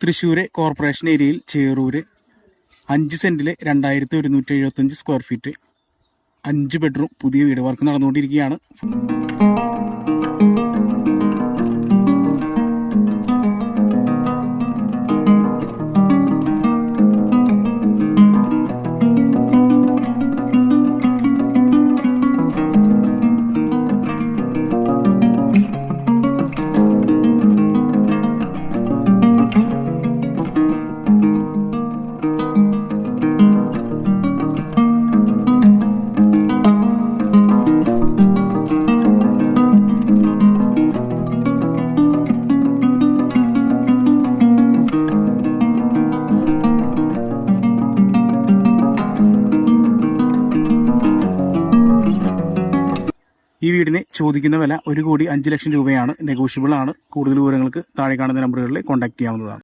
Thrissur corporation ഏരിയയിൽ Cherur 5 സെൻറ്റിൽ 2175 square feet 5 bedroom പുതിയ വീട് വർക്ക് നടന്നുകൊണ്ടിരിക്കുകയാണ്. ഈ വീടിന് ചോദിക്കുന്ന വില 1,05,00,000 രൂപയാണ്. നെഗോഷ്യബിൾ ആണ്. കൂടുതൽ വിവരങ്ങൾക്ക് താഴെ കാണുന്ന നമ്പറുകളിൽ കോൺടാക്ട് ചെയ്യാവുന്നതാണ്.